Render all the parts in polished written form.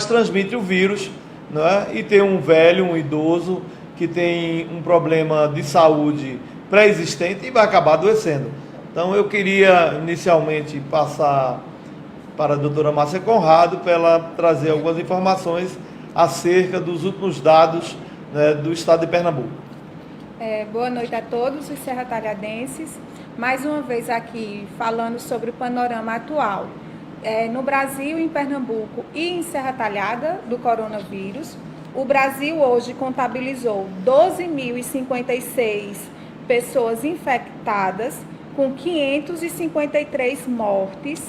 transmite o vírus, né? E tem um velho, um idoso, que tem um problema de saúde pré-existente e vai acabar adoecendo. Então eu queria inicialmente passar para a doutora Márcia Conrado para ela trazer algumas informações acerca dos últimos dados, né, do estado de Pernambuco. Boa noite a todos os serratalhadenses. Mais uma vez aqui falando sobre o panorama atual. No Brasil, em Pernambuco e em Serra Talhada do coronavírus, o Brasil hoje contabilizou 12.056 pessoas infectadas, com 553 mortes.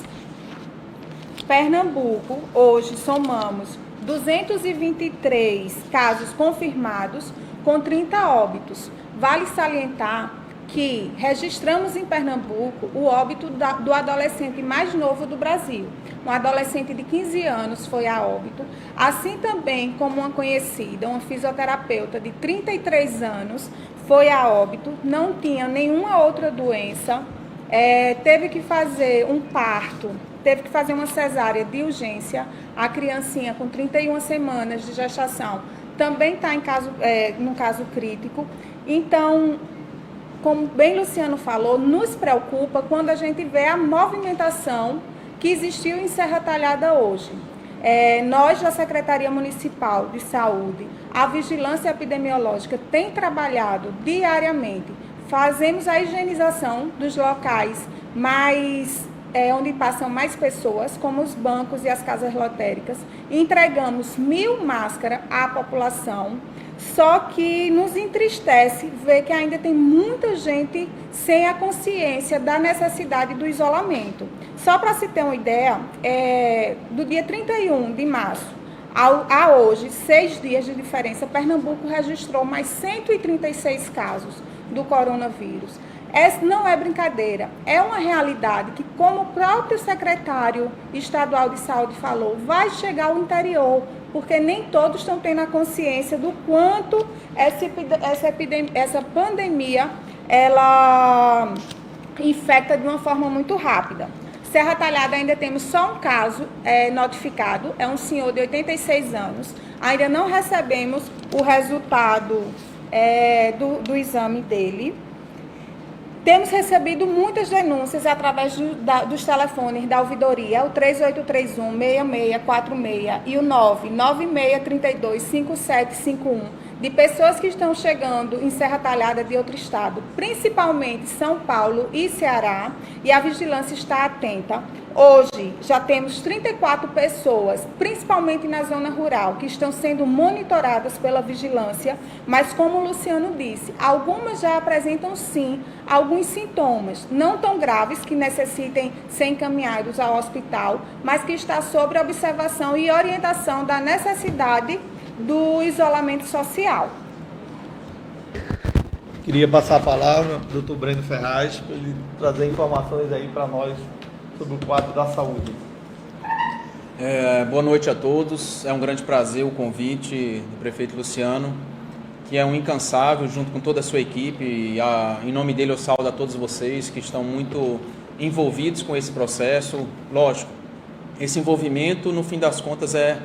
Pernambuco, hoje somamos 223 casos confirmados, com 30 óbitos. Vale salientar que registramos em Pernambuco o óbito do adolescente mais novo do Brasil. Um adolescente de 15 anos foi a óbito, assim também como uma conhecida, uma fisioterapeuta de 33 anos, foi a óbito, não tinha nenhuma outra doença, teve que fazer um parto, teve que fazer uma cesárea de urgência, a criancinha com 31 semanas de gestação também está num caso crítico. Então, como bem Luciano falou, nos preocupa quando a gente vê a movimentação que existiu em Serra Talhada hoje. Nós, da Secretaria Municipal de Saúde, a Vigilância Epidemiológica tem trabalhado diariamente. Fazemos a higienização dos locais onde passam mais pessoas, como os bancos e as casas lotéricas. Entregamos 1.000 máscaras à população. Só que nos entristece ver que ainda tem muita gente sem a consciência da necessidade do isolamento. Só para se ter uma ideia, do dia 31 de março a hoje, 6 dias de diferença, Pernambuco registrou mais 136 casos do coronavírus. Essa não é brincadeira, é uma realidade que, como o próprio secretário estadual de saúde falou, vai chegar ao interior, porque nem todos estão tendo a consciência do quanto essa pandemia ela infecta de uma forma muito rápida. Serra Talhada ainda temos só um caso notificado, é um senhor de 86 anos. Ainda não recebemos o resultado do exame dele. Temos recebido muitas denúncias através dos telefones da ouvidoria, o 3831-6646 e o 99632-5751, de pessoas que estão chegando em Serra Talhada de outro estado, principalmente São Paulo e Ceará, e a vigilância está atenta. Hoje já temos 34 pessoas, principalmente na zona rural, que estão sendo monitoradas pela vigilância, mas como o Luciano disse, algumas já apresentam sim alguns sintomas, não tão graves que necessitem ser encaminhados ao hospital, mas que está sob observação e orientação da necessidade do isolamento social. Queria passar a palavra ao doutor Breno Ferraz, para ele trazer informações aí para nós sobre o quadro da saúde. Boa noite a todos, é um grande prazer o convite do prefeito Luciano, que é um incansável junto com toda a sua equipe, e em nome dele eu saúdo a todos vocês que estão muito envolvidos com esse processo. Lógico, esse envolvimento no fim das contas é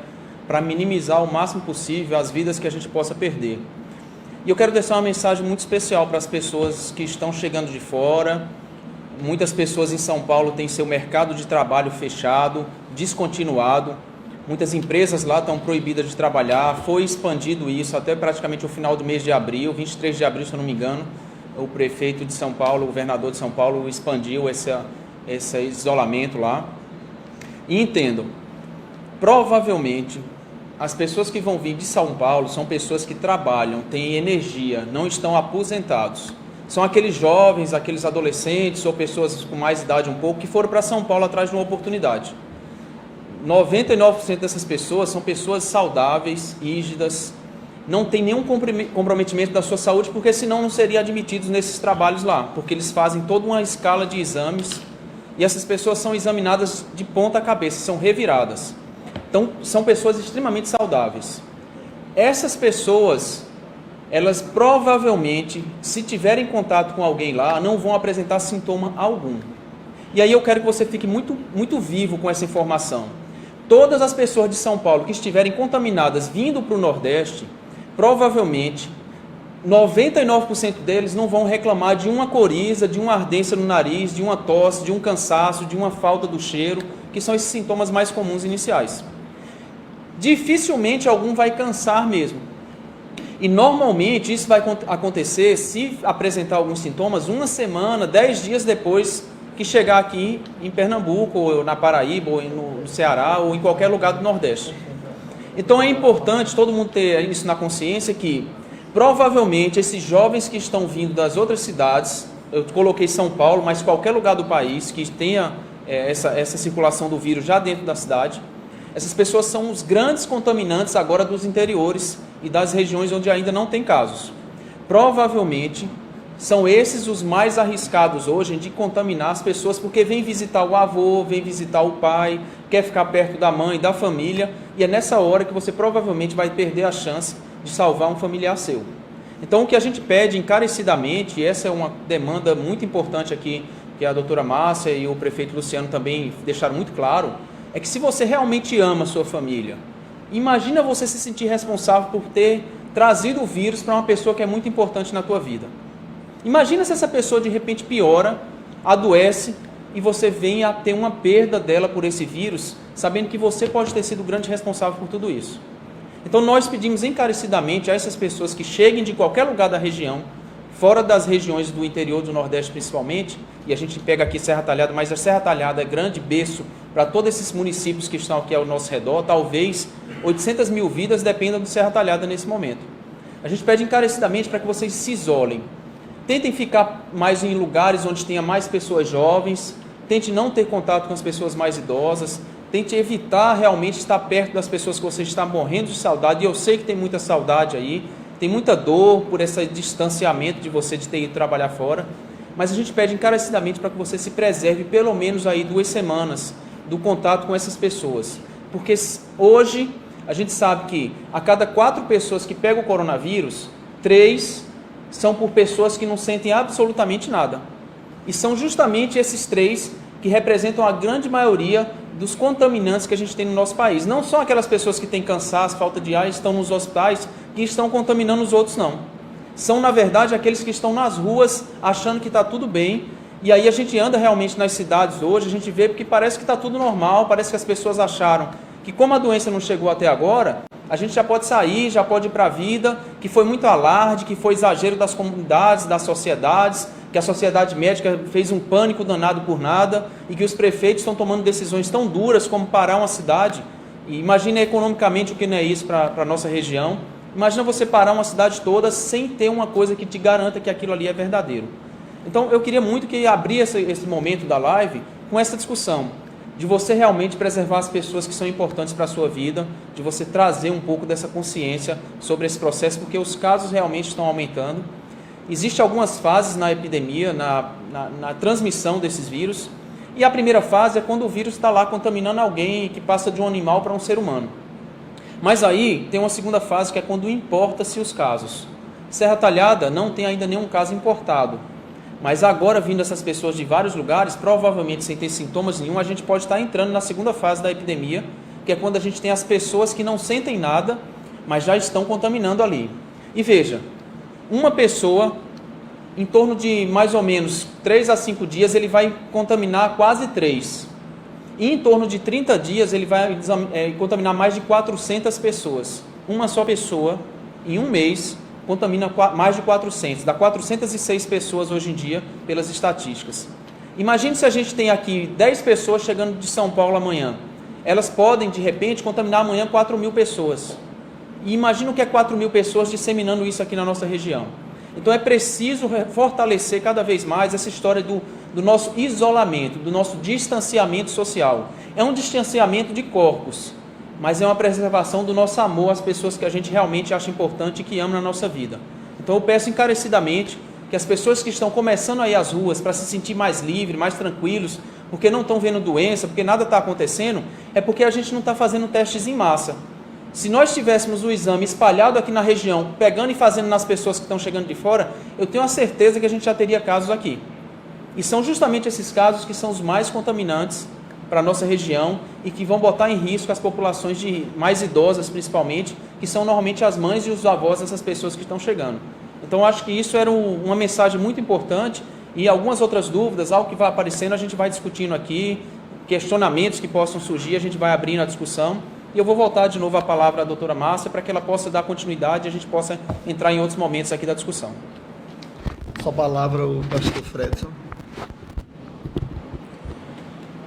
para minimizar o máximo possível as vidas que a gente possa perder. E eu quero deixar uma mensagem muito especial para as pessoas que estão chegando de fora. Muitas pessoas em São Paulo têm seu mercado de trabalho fechado, descontinuado. Muitas empresas lá estão proibidas de trabalhar. Foi expandido isso até praticamente o final do mês de abril, 23 de abril, se eu não me engano. O prefeito de São Paulo, o governador de São Paulo, expandiu esse isolamento lá. E entendam, provavelmente as pessoas que vão vir de São Paulo são pessoas que trabalham, têm energia, não estão aposentados. São aqueles jovens, aqueles adolescentes ou pessoas com mais idade um pouco que foram para São Paulo atrás de uma oportunidade. 99% dessas pessoas são pessoas saudáveis, rígidas, não tem nenhum comprometimento da sua saúde, porque senão não seriam admitidos nesses trabalhos lá, porque eles fazem toda uma escala de exames e essas pessoas são examinadas de ponta a cabeça, são reviradas. Então, são pessoas extremamente saudáveis. Essas pessoas, elas provavelmente, se tiverem contato com alguém lá, não vão apresentar sintoma algum. E aí eu quero que você fique muito, muito vivo com essa informação. todas as pessoas de São Paulo que estiverem contaminadas vindo para o Nordeste, provavelmente 99% deles não vão reclamar de uma coriza, de uma ardência no nariz, de uma tosse, de um cansaço, de uma falta do cheiro, que são esses sintomas mais comuns iniciais. Dificilmente algum vai cansar mesmo. E normalmente isso vai acontecer, se apresentar alguns sintomas, 1 semana, 10 dias depois que chegar aqui em Pernambuco, ou na Paraíba, ou no Ceará, ou em qualquer lugar do Nordeste. Então é importante todo mundo ter isso na consciência que provavelmente esses jovens que estão vindo das outras cidades, eu coloquei São Paulo, mas qualquer lugar do país que tenha essa circulação do vírus já dentro da cidade, essas pessoas são os grandes contaminantes agora dos interiores e das regiões onde ainda não tem casos. Provavelmente são esses os mais arriscados hoje de contaminar as pessoas, porque vem visitar o avô, vem visitar o pai, quer ficar perto da mãe, da família, e é nessa hora que você provavelmente vai perder a chance de salvar um familiar seu. Então o que a gente pede encarecidamente, e essa é uma demanda muito importante aqui, que a doutora Márcia e o prefeito Luciano também deixaram muito claro, é que se você realmente ama a sua família, imagina você se sentir responsável por ter trazido o vírus para uma pessoa que é muito importante na tua vida. Imagina se essa pessoa de repente piora, adoece e você vem a ter uma perda dela por esse vírus, sabendo que você pode ter sido o grande responsável por tudo isso. Então nós pedimos encarecidamente a essas pessoas que cheguem de qualquer lugar da região, fora das regiões do interior do Nordeste principalmente, e a gente pega aqui Serra Talhada, mas a Serra Talhada é grande berço para todos esses municípios que estão aqui ao nosso redor, talvez 800 mil vidas dependam de Serra Talhada nesse momento. A gente pede encarecidamente para que vocês se isolem. Tentem ficar mais em lugares onde tenha mais pessoas jovens, tente não ter contato com as pessoas mais idosas, tente evitar realmente estar perto das pessoas que você está morrendo de saudade, e eu sei que tem muita saudade aí, tem muita dor por esse distanciamento de você de ter ido trabalhar fora, mas a gente pede encarecidamente para que você se preserve pelo menos aí 2 semanas do contato com essas pessoas, porque hoje a gente sabe que a cada 4 pessoas que pegam o coronavírus, 3 são por pessoas que não sentem absolutamente nada, e são justamente esses 3 que representam a grande maioria dos contaminantes que a gente tem no nosso país. Não são aquelas pessoas que têm cansaço, falta de ar, estão nos hospitais, que estão contaminando os outros, não. São, na verdade, aqueles que estão nas ruas achando que está tudo bem, e aí a gente anda realmente nas cidades hoje, a gente vê porque parece que está tudo normal, parece que as pessoas acharam que como a doença não chegou até agora, a gente já pode sair, já pode ir para a vida, que foi muito alarde, que foi exagero das comunidades, das sociedades, que a sociedade médica fez um pânico danado por nada e que os prefeitos estão tomando decisões tão duras como parar uma cidade. E imagina economicamente o que não é isso para a nossa região. Imagina você parar uma cidade toda sem ter uma coisa que te garanta que aquilo ali é verdadeiro. Então eu queria muito que abrisse esse momento da live com essa discussão, de você realmente preservar as pessoas que são importantes para a sua vida, de você trazer um pouco dessa consciência sobre esse processo, porque os casos realmente estão aumentando. Existem algumas fases na epidemia, na transmissão desses vírus, e a primeira fase é quando o vírus está lá contaminando alguém que passa de um animal para um ser humano. Mas aí tem uma segunda fase que é quando importa-se os casos. Serra Talhada não tem ainda nenhum caso importado, mas agora vindo essas pessoas de vários lugares, provavelmente sem ter sintomas nenhum, a gente pode estar entrando na segunda fase da epidemia, que é quando a gente tem as pessoas que não sentem nada, mas já estão contaminando ali. E veja, uma pessoa, em torno de mais ou menos 3 a 5 dias, ele vai contaminar quase 3. E em torno de 30 dias, ele vai contaminar mais de 400 pessoas. Uma só pessoa, em um mês, contamina mais de 400. Dá 406 pessoas hoje em dia, pelas estatísticas. Imagine se a gente tem aqui 10 pessoas chegando de São Paulo amanhã. Elas podem, de repente, contaminar amanhã 4.000 pessoas. E imagina o que é 4.000 pessoas disseminando isso aqui na nossa região. Então é preciso fortalecer cada vez mais essa história do nosso isolamento, do nosso distanciamento social. É um distanciamento de corpos, mas é uma preservação do nosso amor às pessoas que a gente realmente acha importante e que ama na nossa vida. Então eu peço encarecidamente que as pessoas que estão começando a ir às ruas para se sentir mais livres, mais tranquilos, porque não estão vendo doença, porque nada está acontecendo, é porque a gente não está fazendo testes em massa. Se nós tivéssemos o exame espalhado aqui na região, pegando e fazendo nas pessoas que estão chegando de fora, eu tenho a certeza que a gente já teria casos aqui. E são justamente esses casos que são os mais contaminantes para a nossa região e que vão botar em risco as populações mais idosas, principalmente, que são normalmente as mães e os avós dessas pessoas que estão chegando. Então, acho que isso era uma mensagem muito importante e algumas outras dúvidas, algo que vai aparecendo, a gente vai discutindo aqui, questionamentos que possam surgir, a gente vai abrindo a discussão. E eu vou voltar de novo a palavra à doutora Márcia para que ela possa dar continuidade e a gente possa entrar em outros momentos aqui da discussão. Sua palavra, o pastor Fredson.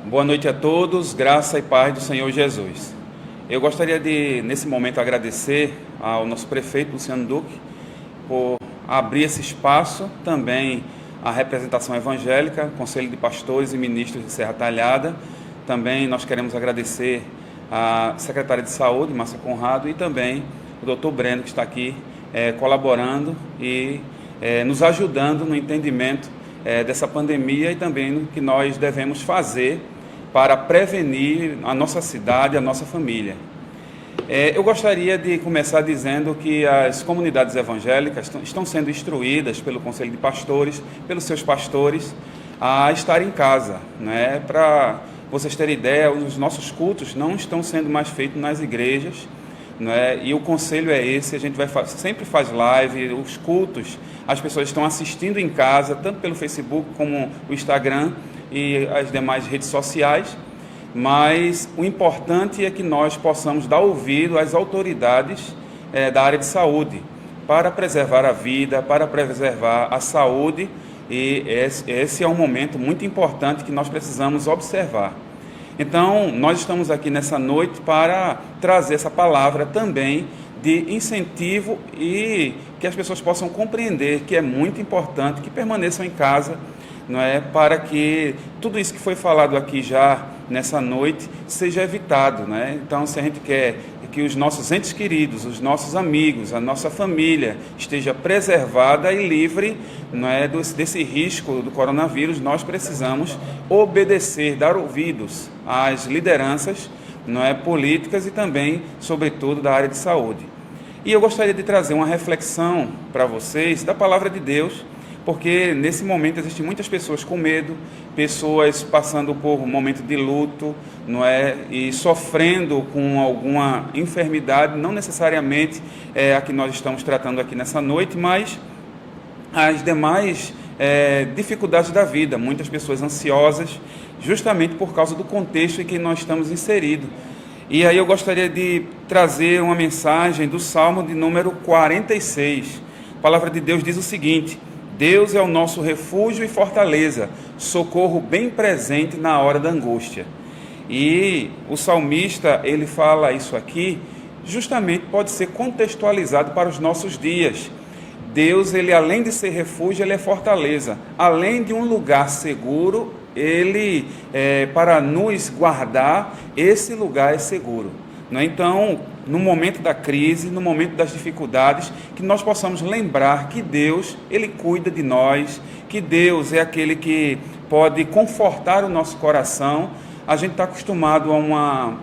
Boa noite a todos, graça e paz do Senhor Jesus. Eu gostaria de, nesse momento, agradecer ao nosso prefeito, Luciano Duque, por abrir esse espaço, também à representação evangélica, Conselho de Pastores e Ministros de Serra Talhada. Também nós queremos agradecer à secretária de Saúde, Márcia Conrado, e também o doutor Breno, que está aqui colaborando e nos ajudando no entendimento dessa pandemia e também no que nós devemos fazer para prevenir a nossa cidade, a nossa família. Eu gostaria de começar dizendo que as comunidades evangélicas estão sendo instruídas pelo Conselho de Pastores, pelos seus pastores, a estar em casa, né? Para vocês terem ideia, os nossos cultos não estão sendo mais feitos nas igrejas, né? E o conselho é esse, a gente sempre faz live, os cultos, as pessoas estão assistindo em casa, tanto pelo Facebook como o Instagram e as demais redes sociais, mas o importante é que nós possamos dar ouvido às autoridades da área de saúde, para preservar a vida, para preservar a saúde, e esse é um momento muito importante que nós precisamos observar. Então, nós estamos aqui nessa noite para trazer essa palavra também de incentivo e que as pessoas possam compreender que é muito importante que permaneçam em casa, não é, para que tudo isso que foi falado aqui já nessa noite seja evitado, né? Então, se a gente quer que os nossos entes queridos, os nossos amigos, a nossa família esteja preservada e livre, não é, desse risco do coronavírus, nós precisamos obedecer, dar ouvidos às lideranças, não é, políticas e também, sobretudo, da área de saúde. E eu gostaria de trazer uma reflexão para vocês da palavra de Deus, porque nesse momento existem muitas pessoas com medo, pessoas passando por um momento de luto, não é, e sofrendo com alguma enfermidade, não necessariamente a que nós estamos tratando aqui nessa noite, mas as demais dificuldades da vida, muitas pessoas ansiosas, justamente por causa do contexto em que nós estamos inseridos. E aí eu gostaria de trazer uma mensagem do Salmo de número 46. A palavra de Deus diz o seguinte: Deus é o nosso refúgio e fortaleza, socorro bem presente na hora da angústia. E o salmista, ele fala isso aqui, justamente pode ser contextualizado para os nossos dias. Deus, ele além de ser refúgio, ele é fortaleza. Além de um lugar seguro, ele, para nos guardar, esse lugar é seguro. Então, no momento da crise, no momento das dificuldades, que nós possamos lembrar que Deus, ele cuida de nós, que Deus é aquele que pode confortar o nosso coração. A gente está acostumado a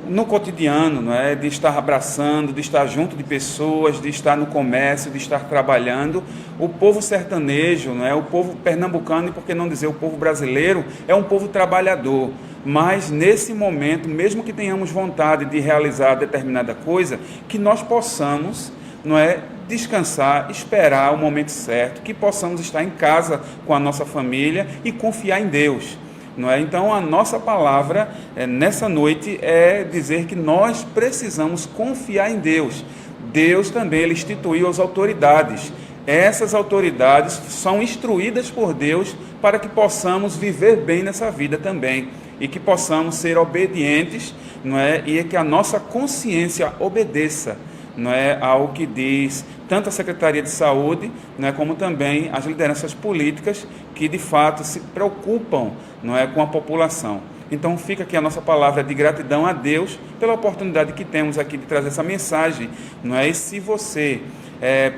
no cotidiano, não é, de estar abraçando, de estar junto de pessoas, de estar no comércio, de estar trabalhando. O povo sertanejo, não é, o povo pernambucano, e por que não dizer o povo brasileiro, é um povo trabalhador. Mas nesse momento, mesmo que tenhamos vontade de realizar determinada coisa, que nós possamos, não é, descansar, esperar o momento certo, que possamos estar em casa com a nossa família e confiar em Deus. Não é? Então, a nossa palavra nessa noite é dizer que nós precisamos confiar em Deus. Deus também, ele instituiu as autoridades. Essas autoridades são instruídas por Deus para que possamos viver bem nessa vida também e que possamos ser obedientes, não é? E que a nossa consciência obedeça, não é, ao que diz tanto a Secretaria de Saúde, não é, como também as lideranças políticas que de fato se preocupam, não é, com a população. Então fica aqui a nossa palavra de gratidão a Deus pela oportunidade que temos aqui de trazer essa mensagem, não é? E se você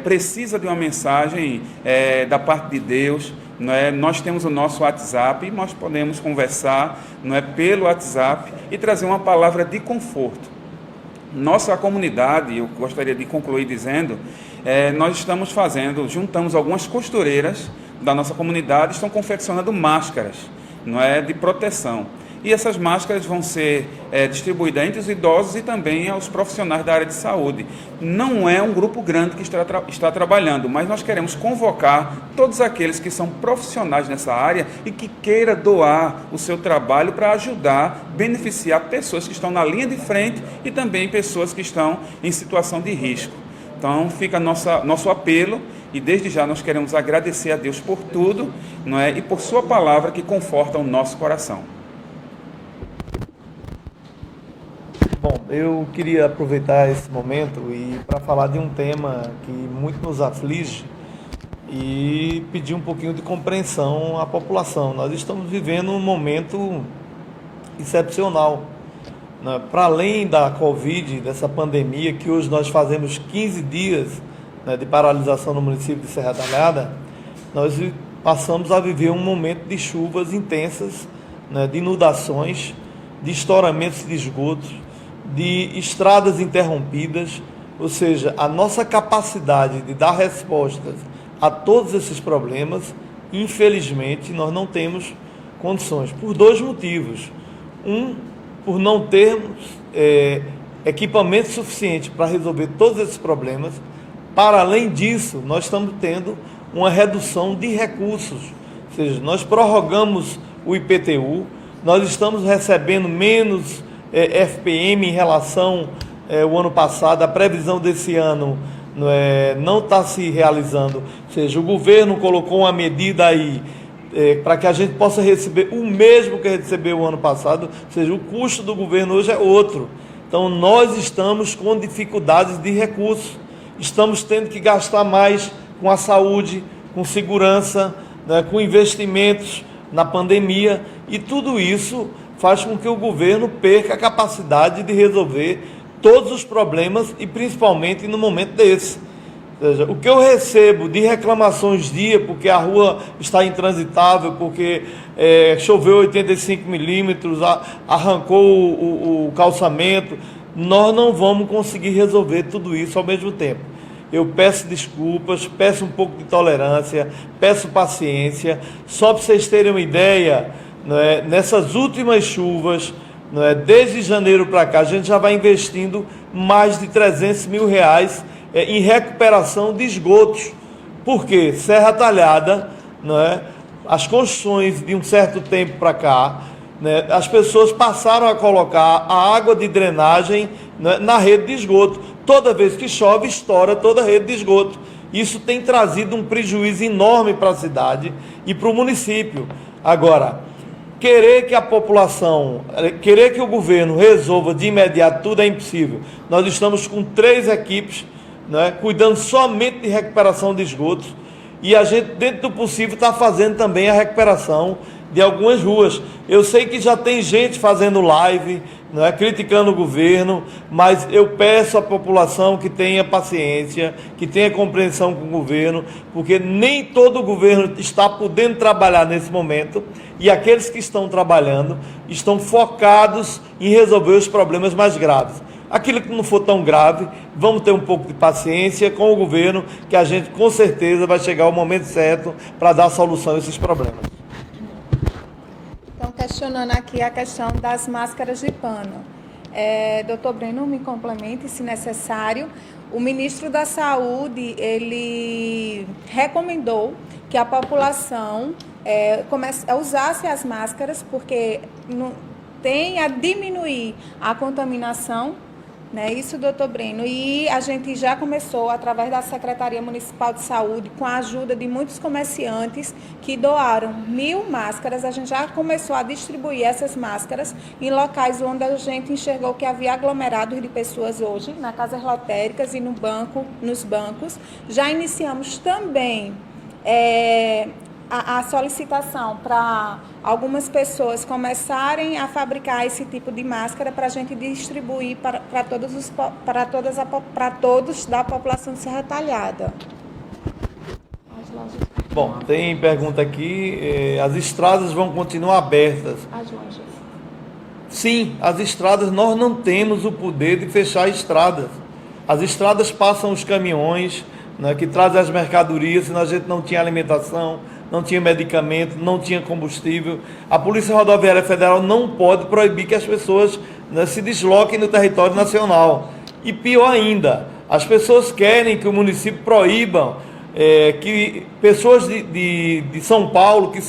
precisa de uma mensagem da parte de Deus, não é? Nós temos o nosso WhatsApp e nós podemos conversar, não é, pelo WhatsApp e trazer uma palavra de conforto. Nossa comunidade, eu gostaria de concluir dizendo, nós estamos juntamos algumas costureiras da nossa comunidade, estão confeccionando máscaras. não é, de proteção. E essas máscaras vão ser distribuídas entre os idosos e também aos profissionais da área de saúde. Não é um grupo grande que está trabalhando, mas nós queremos convocar todos aqueles que são profissionais nessa área e que queira doar o seu trabalho para ajudar, beneficiar pessoas que estão na linha de frente e também pessoas que estão em situação de risco. Então fica nosso apelo e desde já nós queremos agradecer a Deus por tudo, não é? E por sua palavra que conforta o nosso coração. Bom, eu queria aproveitar esse momento e para falar de um tema que muito nos aflige e pedir um pouquinho de compreensão à população. Nós estamos vivendo um momento excepcional, né? Para além da Covid, dessa pandemia, que hoje nós fazemos 15 dias, né, de paralisação no município de Serra Talhada, nós passamos a viver um momento de chuvas intensas, né, de inundações, de estouramentos de esgotos, de estradas interrompidas, ou seja, a nossa capacidade de dar respostas a todos esses problemas, infelizmente, nós não temos condições, por dois motivos. Um, por não termos equipamento suficiente para resolver todos esses problemas. Para além disso, nós estamos tendo uma redução de recursos, ou seja, nós prorrogamos o IPTU, nós estamos recebendo menos FPM em relação ao ano passado. A previsão desse ano não está se realizando, ou seja, o governo colocou uma medida aí para que a gente possa receber o mesmo que recebeu o ano passado, ou seja, o custo do governo hoje é outro. Então nós estamos com dificuldades de recursos, estamos tendo que gastar mais com a saúde, com segurança, né, com investimentos na pandemia, e tudo isso faz com que o governo perca a capacidade de resolver todos os problemas e principalmente no momento desse. Ou seja, o que eu recebo de reclamações dia, porque a rua está intransitável, porque choveu 85 milímetros, arrancou o calçamento, nós não vamos conseguir resolver tudo isso ao mesmo tempo. Eu peço desculpas, peço um pouco de tolerância, peço paciência. Só para vocês terem uma ideia, nessas últimas chuvas, desde janeiro para cá, a gente já vai investindo mais de 300 mil reais em recuperação de esgotos. Por quê? Serra Talhada, as construções de um certo tempo para cá, as pessoas passaram a colocar a água de drenagem na rede de esgoto. Toda vez que chove, estoura toda a rede de esgoto. Isso tem trazido um prejuízo enorme para a cidade e para o município. Agora, querer que a população, querer que o governo resolva de imediato tudo é impossível. Nós estamos com 3 equipes, cuidando somente de recuperação de esgotos, e a gente, dentro do possível, está fazendo também a recuperação de algumas ruas. Eu sei que já tem gente fazendo live, criticando o governo, mas eu peço à população que tenha paciência, que tenha compreensão com o governo, porque nem todo o governo está podendo trabalhar nesse momento, e aqueles que estão trabalhando estão focados em resolver os problemas mais graves. Aquilo que não for tão grave, vamos ter um pouco de paciência com o governo, que a gente com certeza vai chegar ao momento certo para dar solução a esses problemas. Então, questionando aqui a questão das máscaras de pano. Doutor Breno, me complemente, se necessário. O ministro da Saúde, ele recomendou que a população usasse as máscaras, porque tem a diminuir a contaminação. Isso, doutor Breno, e a gente já começou, através da Secretaria Municipal de Saúde, com a ajuda de muitos comerciantes que doaram 1.000 máscaras, a gente já começou a distribuir essas máscaras em locais onde a gente enxergou que havia aglomerados de pessoas hoje, nas casas lotéricas e nos bancos. Já iniciamos também a solicitação para algumas pessoas começarem a fabricar esse tipo de máscara para a gente distribuir para todos da população de Serra Talhada. Bom, tem pergunta aqui, as estradas vão continuar abertas? As lojas. Sim, as estradas, nós não temos o poder de fechar estradas. As estradas passam os caminhões, que trazem as mercadorias, senão a gente não tinha alimentação, não tinha medicamento, não tinha combustível. A Polícia Rodoviária Federal não pode proibir que as pessoas, né, se desloquem no território nacional. E pior ainda, as pessoas querem que o município proíba que pessoas de São Paulo, que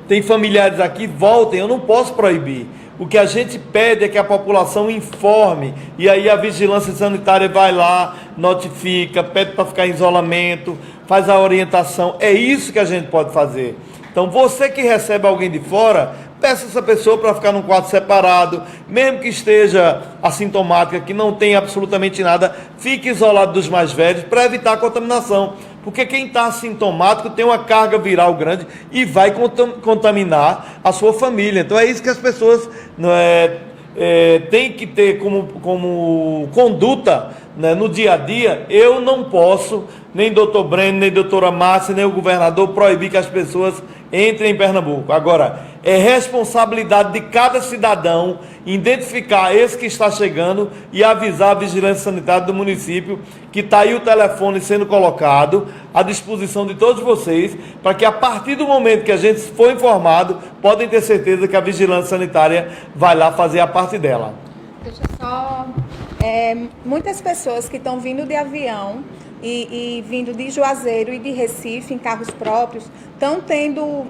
têm familiares aqui, voltem. Eu não posso proibir. O que a gente pede é que a população informe, e aí a vigilância sanitária vai lá, notifica, pede para ficar em isolamento, faz a orientação. É isso que a gente pode fazer. Então, você que recebe alguém de fora, peça essa pessoa para ficar num quarto separado, mesmo que esteja assintomática, que não tem absolutamente nada, fique isolado dos mais velhos para evitar a contaminação. Porque quem está assintomático tem uma carga viral grande e vai contaminar a sua família. Então é isso que as pessoas têm que ter como conduta, né, no dia a dia. Eu não posso, nem doutor Breno, nem doutora Márcia, nem o governador, proibir que as pessoas entrem em Pernambuco. Agora, é responsabilidade de cada cidadão identificar esse que está chegando e avisar a vigilância sanitária do município, que está aí o telefone sendo colocado à disposição de todos vocês, para que a partir do momento que a gente for informado, podem ter certeza que a vigilância sanitária vai lá fazer a parte dela. Deixa só... muitas pessoas que estão vindo de avião e vindo de Juazeiro e de Recife em carros próprios estão tendo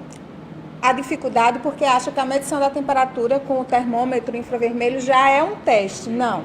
a dificuldade porque acham que a medição da temperatura com o termômetro infravermelho já é um teste. Não,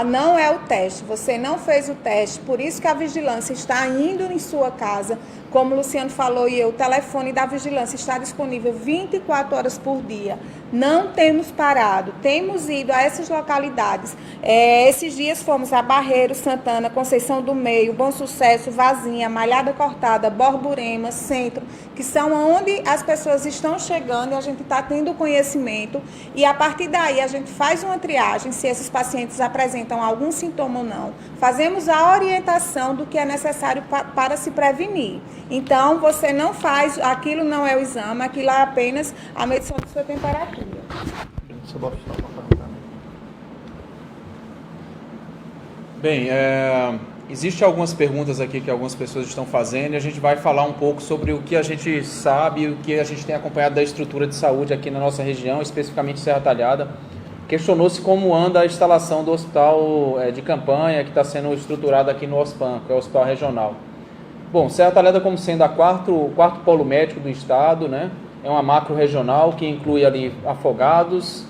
não é o teste. Você não fez o teste, por isso que a vigilância está indo em sua casa. Como o Luciano falou, o telefone da vigilância está disponível 24 horas por dia. Não temos parado, temos ido a essas localidades. Esses dias fomos a Barreiro, Santana, Conceição do Meio, Bom Sucesso, Vazinha, Malhada Cortada, Borborema, Centro, que são onde as pessoas estão chegando e a gente está tendo conhecimento. E a partir daí a gente faz uma triagem, se esses pacientes apresentam algum sintoma ou não. Fazemos a orientação do que é necessário para se prevenir. Então, você não faz, aquilo não é o exame, aquilo é apenas a medição de sua temperatura. Bem, existem algumas perguntas aqui que algumas pessoas estão fazendo e a gente vai falar um pouco sobre o que a gente sabe e o que a gente tem acompanhado da estrutura de saúde aqui na nossa região, especificamente Serra Talhada. Questionou-se como anda a instalação do hospital de campanha que está sendo estruturado aqui no OSPAN, que é o Hospital Regional. Bom, Serra Talhada como sendo o quarto polo médico do estado, né? É uma macro-regional que inclui ali Afogados,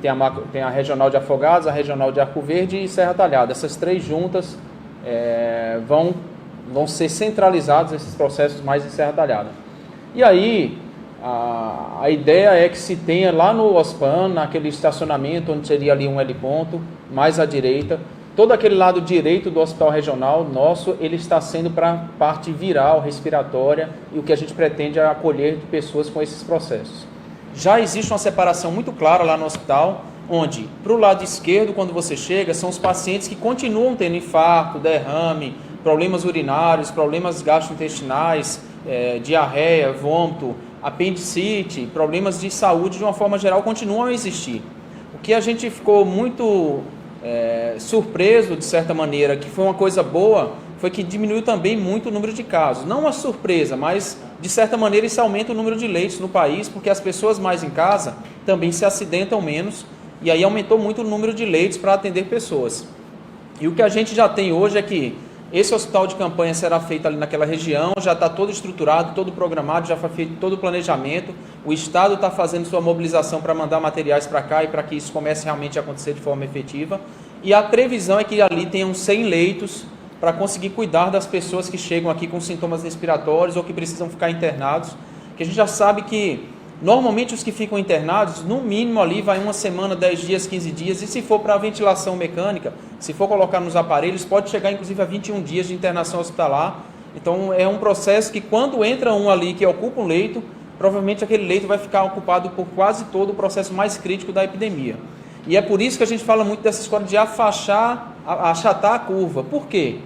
tem a regional de Afogados, a regional de Arco Verde e Serra Talhada. Essas três juntas vão ser centralizados esses processos mais em Serra Talhada. E aí, a ideia é que se tenha lá no OSPAN, naquele estacionamento onde seria ali um heliponto, mais à direita, todo aquele lado direito do hospital regional nosso, ele está sendo para parte viral, respiratória, e o que a gente pretende é acolher de pessoas com esses processos. Já existe uma separação muito clara lá no hospital, onde, para o lado esquerdo, quando você chega, são os pacientes que continuam tendo infarto, derrame, problemas urinários, problemas gastrointestinais, diarreia, vômito, apendicite, problemas de saúde de uma forma geral continuam a existir. O que a gente ficou muito surpreso, de certa maneira, que foi uma coisa boa, foi que diminuiu também muito o número de casos. Não uma surpresa, mas de certa maneira isso aumenta o número de leitos no país, porque as pessoas mais em casa também se acidentam menos, e aí aumentou muito o número de leitos para atender pessoas. E o que a gente já tem hoje é que esse hospital de campanha será feito ali naquela região, já está todo estruturado, todo programado, já foi feito todo o planejamento, o Estado está fazendo sua mobilização para mandar materiais para cá e para que isso comece realmente a acontecer de forma efetiva, e a previsão é que ali tenham 100 leitos para conseguir cuidar das pessoas que chegam aqui com sintomas respiratórios ou que precisam ficar internados, que a gente já sabe que normalmente os que ficam internados, no mínimo ali vai uma semana, 10 dias, 15 dias, e se for para ventilação mecânica, se for colocar nos aparelhos, pode chegar inclusive a 21 dias de internação hospitalar. Então é um processo que quando entra um ali que ocupa um leito, provavelmente aquele leito vai ficar ocupado por quase todo o processo mais crítico da epidemia. E é por isso que a gente fala muito dessa escola de achatar a curva. Por quê?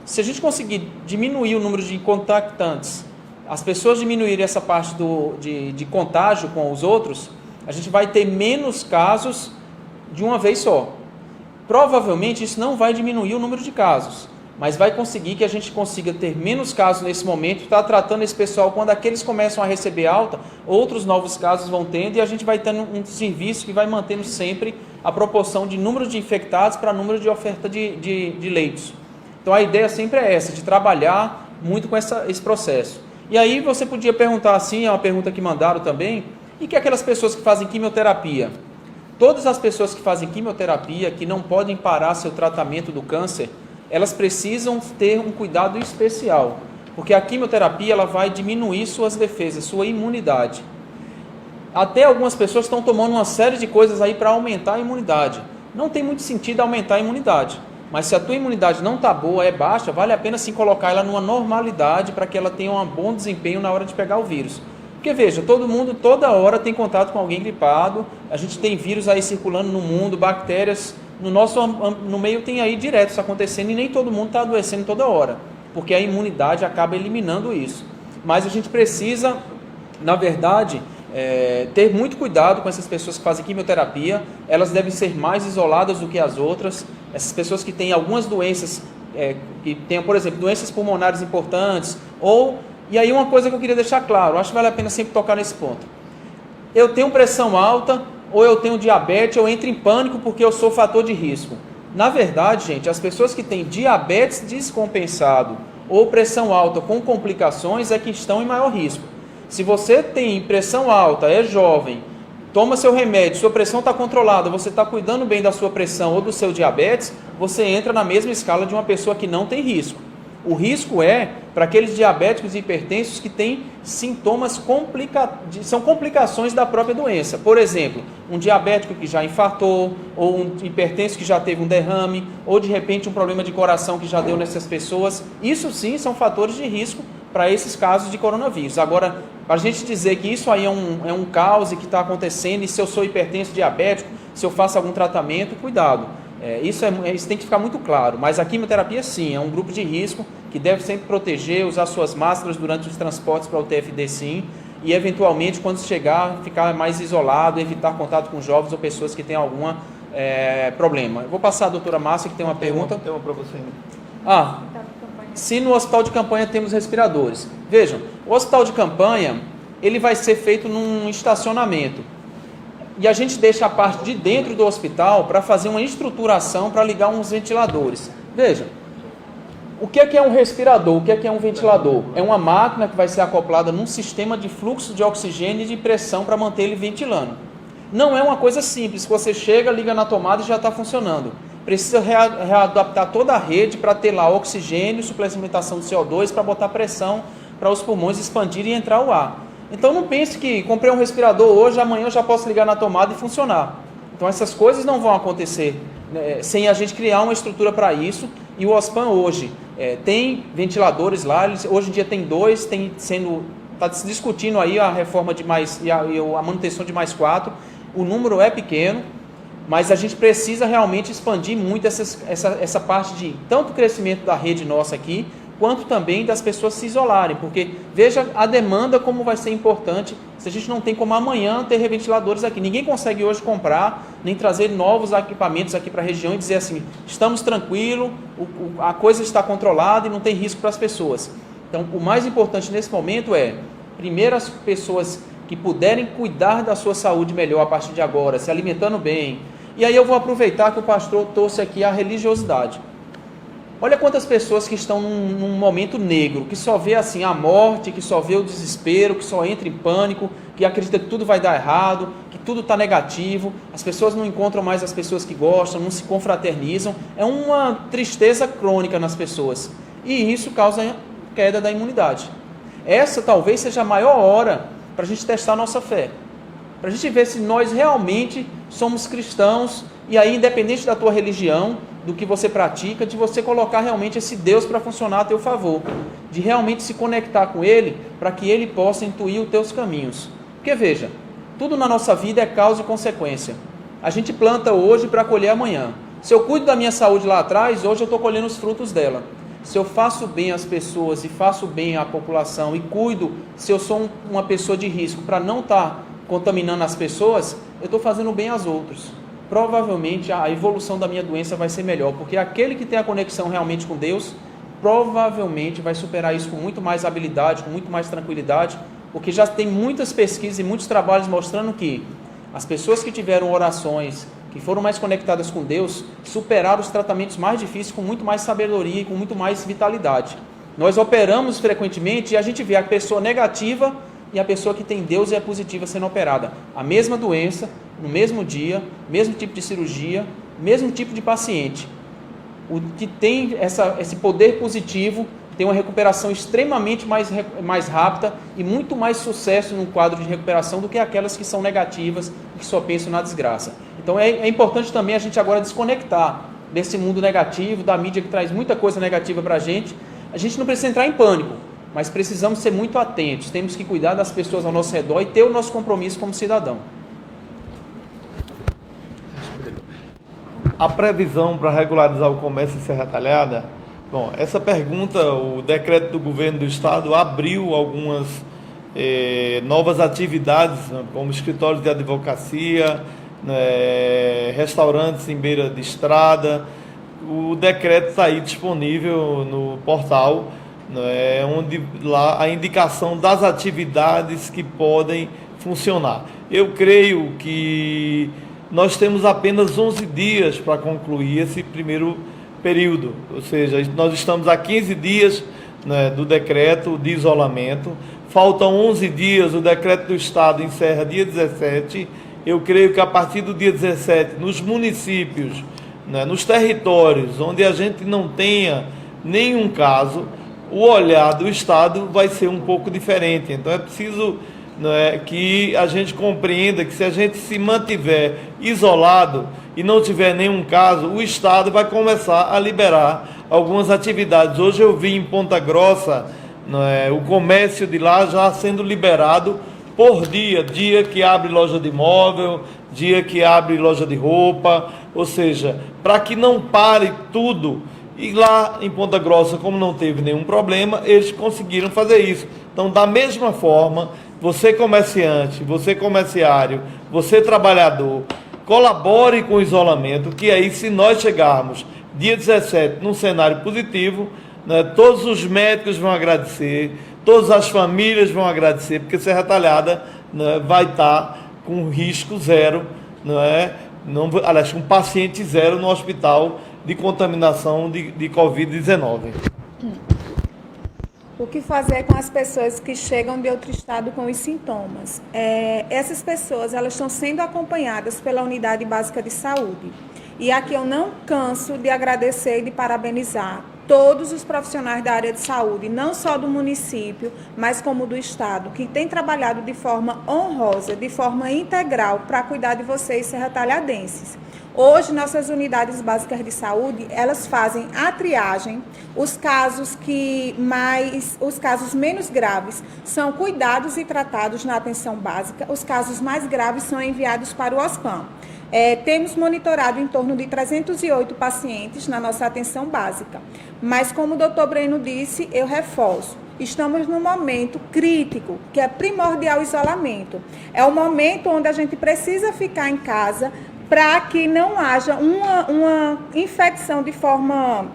Se a gente conseguir diminuir o número de contactantes, as pessoas diminuírem essa parte de contágio com os outros, a gente vai ter menos casos de uma vez só. Provavelmente isso não vai diminuir o número de casos, mas vai conseguir que a gente consiga ter menos casos nesse momento, estar tratando esse pessoal, quando aqueles começam a receber alta, outros novos casos vão tendo, e a gente vai tendo um serviço que vai mantendo sempre a proporção de número de infectados para número de oferta de leitos. Então a ideia sempre é essa, de trabalhar muito com esse processo. E aí você podia perguntar assim, é uma pergunta que mandaram também, e que aquelas pessoas que fazem quimioterapia? Todas as pessoas que fazem quimioterapia, que não podem parar seu tratamento do câncer, elas precisam ter um cuidado especial, porque a quimioterapia ela vai diminuir suas defesas, sua imunidade. Até algumas pessoas estão tomando uma série de coisas aí para aumentar a imunidade. Não tem muito sentido aumentar a imunidade, mas se a tua imunidade não está boa, é baixa, vale a pena sim colocar ela numa normalidade para que ela tenha um bom desempenho na hora de pegar o vírus. Porque veja, todo mundo toda hora tem contato com alguém gripado, a gente tem vírus aí circulando no mundo, bactérias, no meio tem aí direto isso acontecendo, e nem todo mundo está adoecendo toda hora, porque a imunidade acaba eliminando isso. Mas a gente precisa, na verdade, ter muito cuidado com essas pessoas que fazem quimioterapia. Elas devem ser mais isoladas do que as outras. Essas pessoas que têm algumas doenças, que tenham, por exemplo, doenças pulmonares importantes, e aí uma coisa que eu queria deixar claro, acho que vale a pena sempre tocar nesse ponto. Eu tenho pressão alta, ou eu tenho diabetes, eu entro em pânico porque eu sou fator de risco. Na verdade, gente, as pessoas que têm diabetes descompensado ou pressão alta com complicações é que estão em maior risco. Se você tem pressão alta, é jovem, toma seu remédio, sua pressão está controlada, você está cuidando bem da sua pressão ou do seu diabetes, você entra na mesma escala de uma pessoa que não tem risco. O risco é para aqueles diabéticos e hipertensos que têm sintomas são complicações da própria doença. Por exemplo, um diabético que já infartou, ou um hipertenso que já teve um derrame, ou de repente um problema de coração que já deu nessas pessoas. Isso sim são fatores de risco para esses casos de coronavírus. Agora, para a gente dizer que isso aí é um caos e que está acontecendo, e se eu sou hipertenso, diabético, se eu faço algum tratamento, cuidado. Isso tem que ficar muito claro, mas a quimioterapia sim, é um grupo de risco que deve sempre proteger, usar suas máscaras durante os transportes para o TFD sim, e eventualmente quando chegar, ficar mais isolado, evitar contato com jovens ou pessoas que têm algum problema. Eu vou passar a doutora Márcia, que tem uma pergunta. Tem uma para você. Se no hospital de campanha temos respiradores. Vejam, o hospital de campanha, ele vai ser feito num estacionamento. E a gente deixa a parte de dentro do hospital para fazer uma estruturação para ligar uns ventiladores. Veja, o que é um respirador? O que é um ventilador? É uma máquina que vai ser acoplada num sistema de fluxo de oxigênio e de pressão para manter ele ventilando. Não é uma coisa simples, você chega, liga na tomada e já está funcionando. Precisa readaptar toda a rede para ter lá oxigênio, suplementação de CO2 para botar pressão para os pulmões expandirem e entrar o ar. Então não pense que comprei um respirador hoje, amanhã eu já posso ligar na tomada e funcionar. Então essas coisas não vão acontecer sem a gente criar uma estrutura para isso. E o OSPAN hoje tem ventiladores lá, hoje em dia tem 2, está se discutindo aí a reforma de mais e a manutenção de mais 4. O número é pequeno, mas a gente precisa realmente expandir muito essa parte de tanto crescimento da rede nossa aqui, quanto também das pessoas se isolarem, porque veja a demanda como vai ser importante se a gente não tem como amanhã ter ventiladores aqui. Ninguém consegue hoje comprar, nem trazer novos equipamentos aqui para a região e dizer assim, estamos tranquilos, a coisa está controlada e não tem risco para as pessoas. Então, o mais importante nesse momento primeiro, as pessoas que puderem cuidar da sua saúde melhor a partir de agora, se alimentando bem. E aí eu vou aproveitar que o pastor trouxe aqui a religiosidade. Olha quantas pessoas que estão num momento negro, que só vê assim a morte, que só vê o desespero, que só entra em pânico, que acredita que tudo vai dar errado, que tudo está negativo, as pessoas não encontram mais as pessoas que gostam, não se confraternizam, é uma tristeza crônica nas pessoas, e isso causa queda da imunidade. Essa talvez seja a maior hora para a gente testar a nossa fé, para a gente ver se nós realmente somos cristãos, e aí independente da tua religião, do que você pratica, de você colocar realmente esse Deus para funcionar a teu favor, de realmente se conectar com Ele, para que Ele possa intuir os teus caminhos. Porque veja, tudo na nossa vida é causa e consequência. A gente planta hoje para colher amanhã. Se eu cuido da minha saúde lá atrás, hoje eu estou colhendo os frutos dela. Se eu faço bem às pessoas e faço bem à população e cuido, se eu sou uma pessoa de risco para não estar contaminando as pessoas, eu estou fazendo bem aos outros. Provavelmente a evolução da minha doença vai ser melhor, porque aquele que tem a conexão realmente com Deus, provavelmente vai superar isso com muito mais habilidade, com muito mais tranquilidade, porque já tem muitas pesquisas e muitos trabalhos mostrando que as pessoas que tiveram orações, que foram mais conectadas com Deus, superaram os tratamentos mais difíceis com muito mais sabedoria e com muito mais vitalidade. Nós operamos frequentemente e a gente vê a pessoa negativa e a pessoa que tem Deus e é positiva sendo operada. A mesma doença, no mesmo dia, mesmo tipo de cirurgia, mesmo tipo de paciente. O que tem esse poder positivo tem uma recuperação extremamente mais rápida e muito mais sucesso no quadro de recuperação do que aquelas que são negativas e que só pensam na desgraça. Então é importante também a gente agora desconectar desse mundo negativo, da mídia que traz muita coisa negativa para a gente. A gente não precisa entrar em pânico, mas precisamos ser muito atentos, temos que cuidar das pessoas ao nosso redor e ter o nosso compromisso como cidadão. A previsão para regularizar o comércio em Serra Talhada, bom, essa pergunta, o decreto do governo do estado abriu algumas novas atividades, né, como escritórios de advocacia, restaurantes em beira de estrada. O decreto está aí disponível no portal, onde lá a indicação das atividades que podem funcionar. Eu creio que nós temos apenas 11 dias para concluir esse primeiro período, ou seja, nós estamos a 15 dias, né, do decreto de isolamento, faltam 11 dias, o decreto do estado encerra dia 17, eu creio que a partir do dia 17, nos municípios, né, nos territórios onde a gente não tenha nenhum caso, o olhar do estado vai ser um pouco diferente, então é preciso que a gente compreenda que se a gente se mantiver isolado e não tiver nenhum caso, o estado vai começar a liberar algumas atividades. Hoje eu vi em Ponta Grossa, o comércio de lá já sendo liberado por dia que abre loja de imóvel, dia que abre loja de roupa, ou seja, para que não pare tudo. E lá em Ponta Grossa, como não teve nenhum problema, eles conseguiram fazer isso. Então, da mesma forma, você comerciante, você comerciário, você trabalhador, colabore com o isolamento, que aí se nós chegarmos dia 17 num cenário positivo, né, todos os médicos vão agradecer, todas as famílias vão agradecer, porque Serra Talhada, né, vai estar com risco zero, aliás, com paciente zero no hospital de contaminação de Covid-19. O que fazer com as pessoas que chegam de outro estado com os sintomas? Essas pessoas, elas estão sendo acompanhadas pela Unidade Básica de Saúde. E aqui eu não canso de agradecer e de parabenizar todos os profissionais da área de saúde, não só do município, mas como do estado, que têm trabalhado de forma honrosa, de forma integral, para cuidar de vocês, serratalhadenses. Hoje, nossas unidades básicas de saúde, elas fazem a triagem, os casos menos graves são cuidados e tratados na atenção básica, os casos mais graves são enviados para o OSPAM. Temos monitorado em torno de 308 pacientes na nossa atenção básica, mas como o doutor Breno disse, eu reforço, estamos num momento crítico, que é primordial o isolamento. É o momento onde a gente precisa ficar em casa para que não haja uma infecção de forma,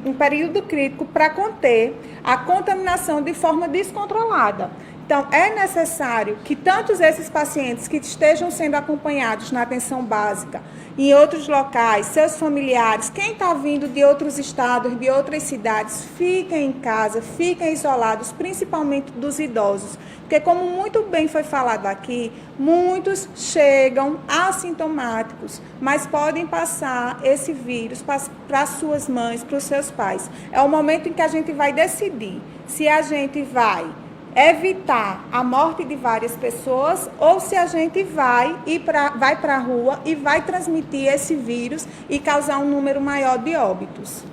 um período crítico para conter a contaminação de forma descontrolada. Então, é necessário que tantos esses pacientes que estejam sendo acompanhados na atenção básica, em outros locais, seus familiares, quem está vindo de outros estados, de outras cidades, fiquem em casa, fiquem isolados, principalmente dos idosos. Porque, como muito bem foi falado aqui, muitos chegam assintomáticos, mas podem passar esse vírus para suas mães, para os seus pais. É o momento em que a gente vai decidir se a gente vai evitar a morte de várias pessoas ou se a gente vai para a rua e vai transmitir esse vírus e causar um número maior de óbitos.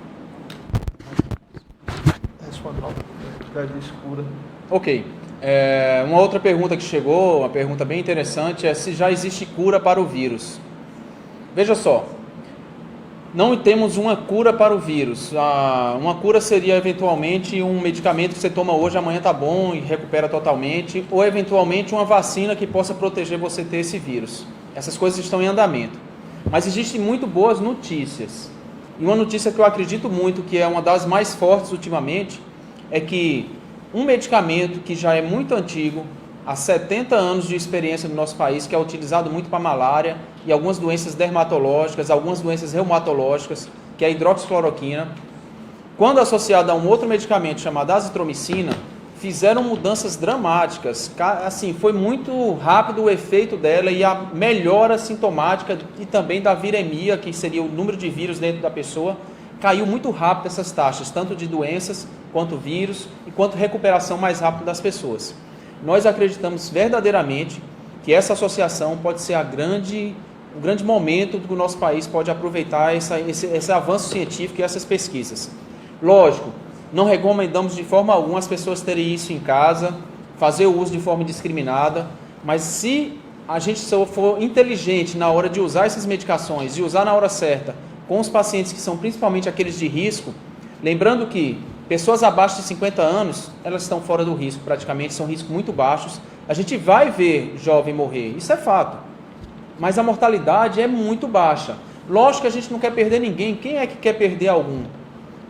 Ok. Uma outra pergunta que chegou, uma pergunta bem interessante, é se já existe cura para o vírus. Veja só, não temos uma cura para o vírus. Uma cura seria eventualmente um medicamento que você toma hoje, amanhã está bom e recupera totalmente, ou eventualmente uma vacina que possa proteger você ter esse vírus. Essas coisas estão em andamento. Mas existem muito boas notícias. E uma notícia que eu acredito muito, que é uma das mais fortes ultimamente, é que um medicamento que já é muito antigo, há 70 anos de experiência no nosso país, que é utilizado muito para malária e algumas doenças dermatológicas, algumas doenças reumatológicas, que é a hidroxicloroquina, quando associado a um outro medicamento chamado azitromicina, fizeram mudanças dramáticas. Assim, foi muito rápido o efeito dela e a melhora sintomática e também da viremia, que seria o número de vírus dentro da pessoa, caiu muito rápido essas taxas, tanto de doenças, quanto vírus, e quanto recuperação mais rápida das pessoas. Nós acreditamos verdadeiramente que essa associação pode ser o grande momento que o nosso país pode aproveitar esse avanço científico e essas pesquisas. Lógico, não recomendamos de forma alguma as pessoas terem isso em casa, fazer o uso de forma indiscriminada, mas se a gente for inteligente na hora de usar essas medicações e usar na hora certa com os pacientes que são principalmente aqueles de risco, lembrando que pessoas abaixo de 50 anos, elas estão fora do risco praticamente, são riscos muito baixos, a gente vai ver jovem morrer, isso é fato, mas a mortalidade é muito baixa. Lógico que a gente não quer perder ninguém, quem é que quer perder algum?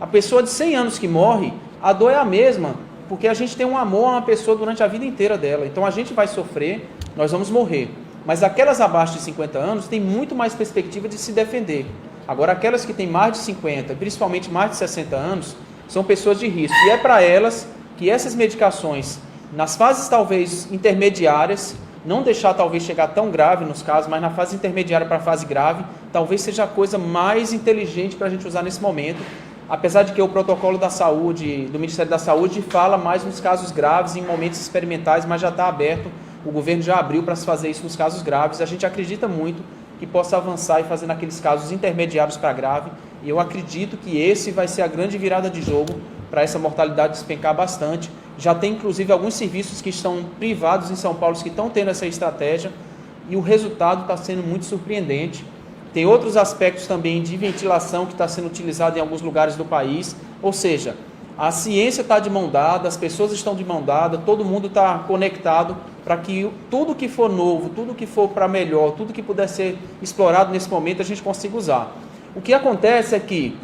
A pessoa de 100 anos que morre, a dor é a mesma, porque a gente tem um amor a uma pessoa durante a vida inteira dela. Então a gente vai sofrer, nós vamos morrer. Mas aquelas abaixo de 50 anos têm muito mais perspectiva de se defender. Agora, aquelas que têm mais de 50, principalmente mais de 60 anos, são pessoas de risco. E é para elas que essas medicações, nas fases talvez intermediárias, não deixar talvez chegar tão grave nos casos, mas na fase intermediária para a fase grave, talvez seja a coisa mais inteligente para a gente usar nesse momento. Apesar de que o protocolo da saúde, do Ministério da Saúde, fala mais nos casos graves, em momentos experimentais, mas já está aberto, o governo já abriu para se fazer isso nos casos graves. A gente acredita muito que possa avançar e fazer naqueles casos intermediários para grave, e eu acredito que esse vai ser a grande virada de jogo para essa mortalidade despencar bastante. Já tem inclusive alguns serviços que estão privados em São Paulo que estão tendo essa estratégia, e o resultado está sendo muito surpreendente. Tem outros aspectos também de ventilação que está sendo utilizado em alguns lugares do país, ou seja, a ciência está de mão dada, as pessoas estão de mão dada, todo mundo está conectado para que tudo que for novo, tudo que for para melhor, tudo que puder ser explorado nesse momento a gente consiga usar. O que acontece é que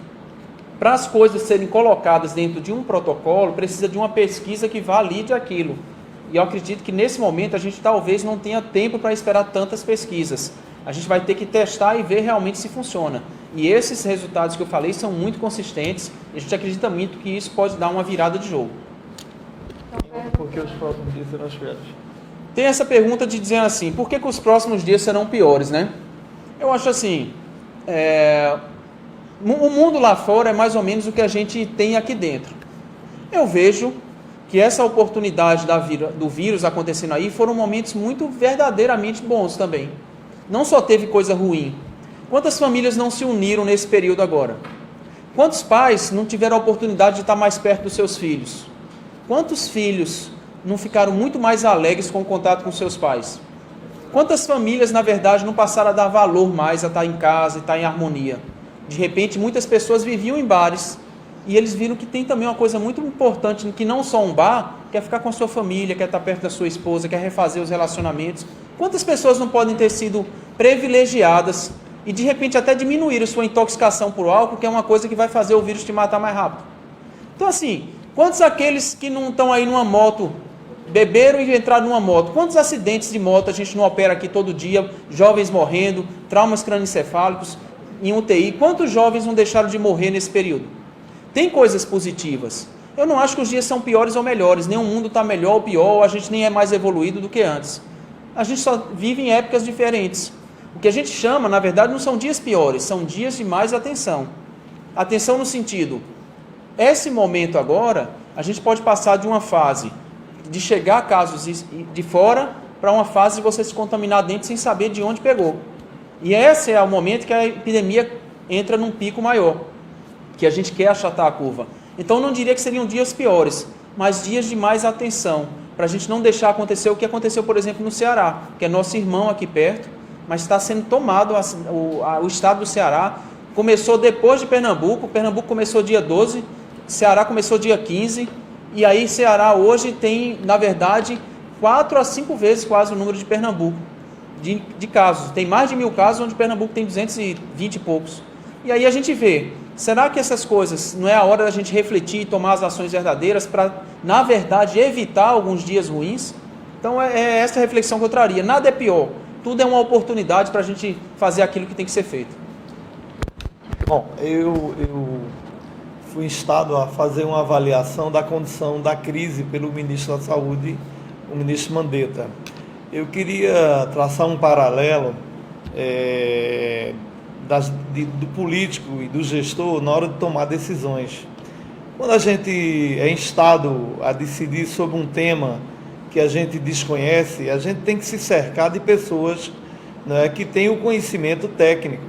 para as coisas serem colocadas dentro de um protocolo, precisa de uma pesquisa que valide aquilo. E eu acredito que nesse momento a gente talvez não tenha tempo para esperar tantas pesquisas. A gente vai ter que testar e ver realmente se funciona. E esses resultados que eu falei são muito consistentes, e a gente acredita muito que isso pode dar uma virada de jogo. Porque os próximos dias serão piores. Tem essa pergunta de dizer assim, por que os próximos dias serão piores, né? Eu acho assim, o mundo lá fora é mais ou menos o que a gente tem aqui dentro. Eu vejo que essa oportunidade do vírus acontecendo aí foram momentos muito verdadeiramente bons também. Não só teve coisa ruim. Quantas famílias não se uniram nesse período agora? Quantos pais não tiveram a oportunidade de estar mais perto dos seus filhos? Quantos filhos não ficaram muito mais alegres com o contato com seus pais? Quantas famílias, na verdade, não passaram a dar valor mais a estar em casa e estar em harmonia? De repente, muitas pessoas viviam em bares e eles viram que tem também uma coisa muito importante, que não só um bar, quer ficar com a sua família, quer estar perto da sua esposa, quer refazer os relacionamentos. Quantas pessoas não podem ter sido privilegiadas e de repente até diminuir a sua intoxicação por álcool, que é uma coisa que vai fazer o vírus te matar mais rápido? Então assim, quantos aqueles que não estão aí numa moto, beberam e entraram numa moto? Quantos acidentes de moto a gente não opera aqui todo dia, jovens morrendo, traumas crânioencefálicos, em UTI? Quantos jovens não deixaram de morrer nesse período? Tem coisas positivas. Eu não acho que os dias são piores ou melhores, nem o mundo está melhor ou pior, a gente nem é mais evoluído do que antes. A gente só vive em épocas diferentes. O que a gente chama, na verdade, não são dias piores, são dias de mais atenção. Atenção no sentido, esse momento agora, a gente pode passar de uma fase de chegar a casos de fora para uma fase de você se contaminar dentro sem saber de onde pegou. E esse é o momento que a epidemia entra num pico maior, que a gente quer achatar a curva. Então, eu não diria que seriam dias piores, mas dias de mais atenção, para a gente não deixar acontecer o que aconteceu, por exemplo, no Ceará, que é nosso irmão aqui perto, mas está sendo tomado o estado do Ceará. Começou depois de Pernambuco começou dia 12, Ceará começou dia 15, e aí Ceará hoje tem, na verdade, 4 a 5 vezes quase o número de Pernambuco, de casos. Tem mais de 1.000 casos, onde Pernambuco tem 220 e poucos. E aí a gente vê, será que essas coisas não é a hora da gente refletir e tomar as ações verdadeiras para, na verdade, evitar alguns dias ruins? Então é essa reflexão que eu traria. Nada é pior, tudo é uma oportunidade para a gente fazer aquilo que tem que ser feito. Bom, eu fui instado a fazer uma avaliação da condição da crise pelo ministro da Saúde, o ministro Mandetta. Eu queria traçar um paralelo do político e do gestor na hora de tomar decisões. Quando a gente é instado a decidir sobre um tema que a gente desconhece, a gente tem que se cercar de pessoas, né, que têm o conhecimento técnico.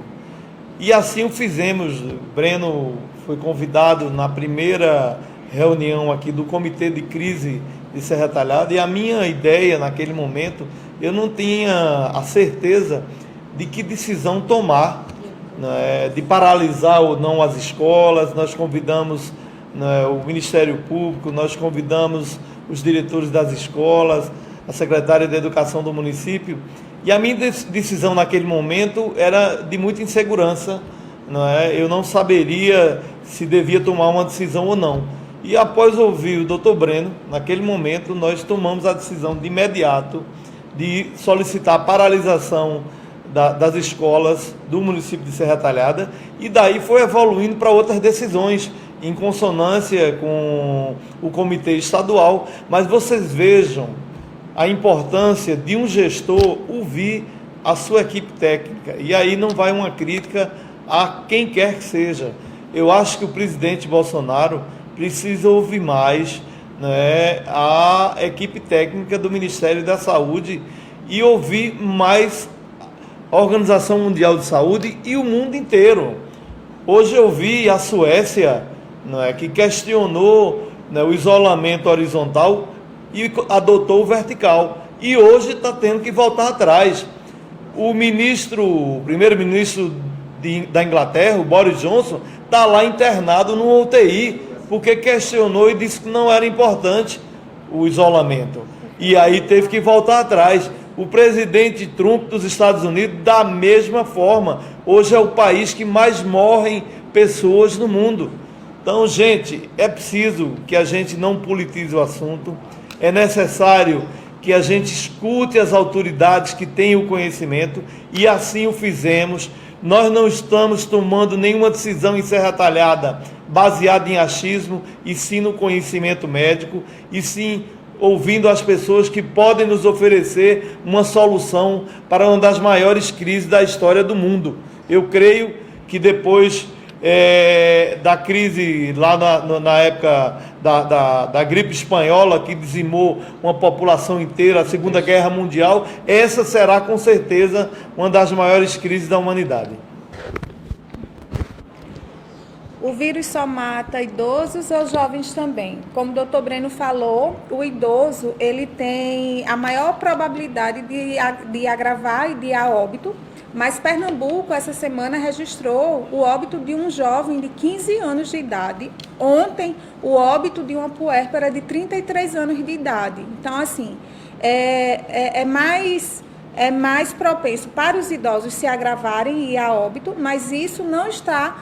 E assim o fizemos. Breno foi convidado na primeira reunião aqui do Comitê de Crise de Serra Talhada, e a minha ideia naquele momento, eu não tinha a certeza de que decisão tomar, né, de paralisar ou não as escolas. Nós convidamos, né, o Ministério Público, nós convidamos os diretores das escolas, a secretária de Educação do município, e a minha decisão naquele momento era de muita insegurança, não é? Eu não saberia se devia tomar uma decisão ou não. E após ouvir o doutor Breno, naquele momento nós tomamos a decisão de imediato de solicitar a paralisação das escolas do município de Serra Talhada, e daí foi evoluindo para outras decisões, em consonância com o comitê estadual. Mas vocês vejam a importância de um gestor ouvir a sua equipe técnica, e aí não vai uma crítica a quem quer que seja. Eu acho que o presidente Bolsonaro precisa ouvir mais, né, a equipe técnica do Ministério da Saúde, e ouvir mais a Organização Mundial de Saúde e o mundo inteiro. Hoje eu vi a Suécia, né, que questionou, né, o isolamento horizontal e adotou o vertical, e hoje está tendo que voltar atrás. O primeiro-ministro da Inglaterra, o Boris Johnson, está lá internado no UTI, porque questionou e disse que não era importante o isolamento, e aí teve que voltar atrás. O presidente Trump dos Estados Unidos, da mesma forma, hoje é o país que mais morrem pessoas no mundo. Então, gente, é preciso que a gente não politize o assunto, é necessário que a gente escute as autoridades que têm o conhecimento, e assim o fizemos. Nós não estamos tomando nenhuma decisão em Serra Talhada baseada em achismo, e sim no conhecimento médico, e sim ouvindo as pessoas que podem nos oferecer uma solução para uma das maiores crises da história do mundo. Eu creio que depois da crise lá na época da gripe espanhola, que dizimou uma população inteira, a Segunda Guerra Mundial, essa será com certeza uma das maiores crises da humanidade. O vírus só mata idosos ou jovens também? Como o doutor Breno falou, o idoso ele tem a maior probabilidade de agravar e de ir a óbito, mas Pernambuco essa semana registrou o óbito de um jovem de 15 anos de idade. Ontem, o óbito de uma puérpera de 33 anos de idade. Então, assim, é mais propenso para os idosos se agravarem e ir a óbito, mas isso não está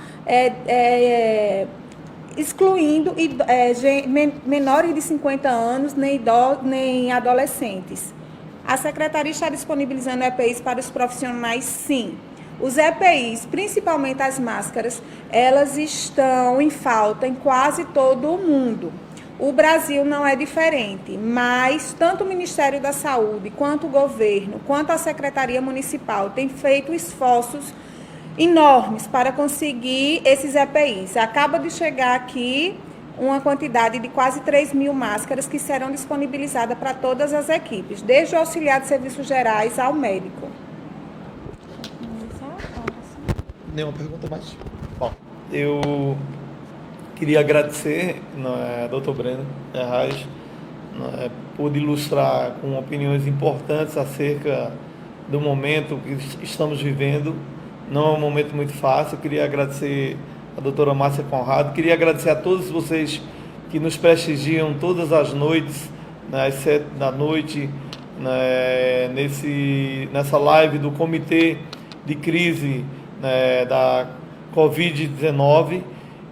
excluindo menores de 50 anos, nem adolescentes. A Secretaria está disponibilizando EPIs para os profissionais, sim. Os EPIs, principalmente as máscaras, elas estão em falta em quase todo o mundo. O Brasil não é diferente, mas tanto o Ministério da Saúde, quanto o governo, quanto a Secretaria Municipal têm feito esforços enormes para conseguir esses EPIs. Acaba de chegar aqui uma quantidade de quase 3.000 máscaras que serão disponibilizadas para todas as equipes, desde o auxiliar de serviços gerais ao médico. Nenhuma pergunta mais? Bom, eu queria agradecer, doutor Breno Reis, por ilustrar com opiniões importantes acerca do momento que estamos vivendo. Não é um momento muito fácil. Eu queria agradecer a doutora Márcia Conrado, queria agradecer a todos vocês que nos prestigiam todas as noites, às 7 da noite, nessa live do Comitê de Crise, da Covid-19,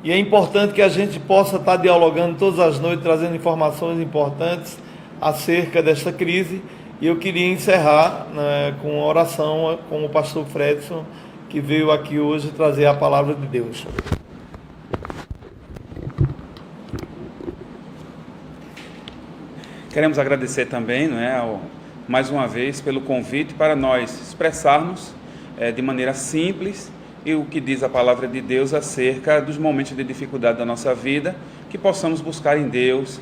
e é importante que a gente possa estar dialogando todas as noites, trazendo informações importantes acerca desta crise. E eu queria encerrar, né, com uma oração com o pastor Fredson, que veio aqui hoje trazer a palavra de Deus. Queremos agradecer também, mais uma vez, pelo convite para nós expressarmos de maneira simples e o que diz a palavra de Deus acerca dos momentos de dificuldade da nossa vida, que possamos buscar em Deus,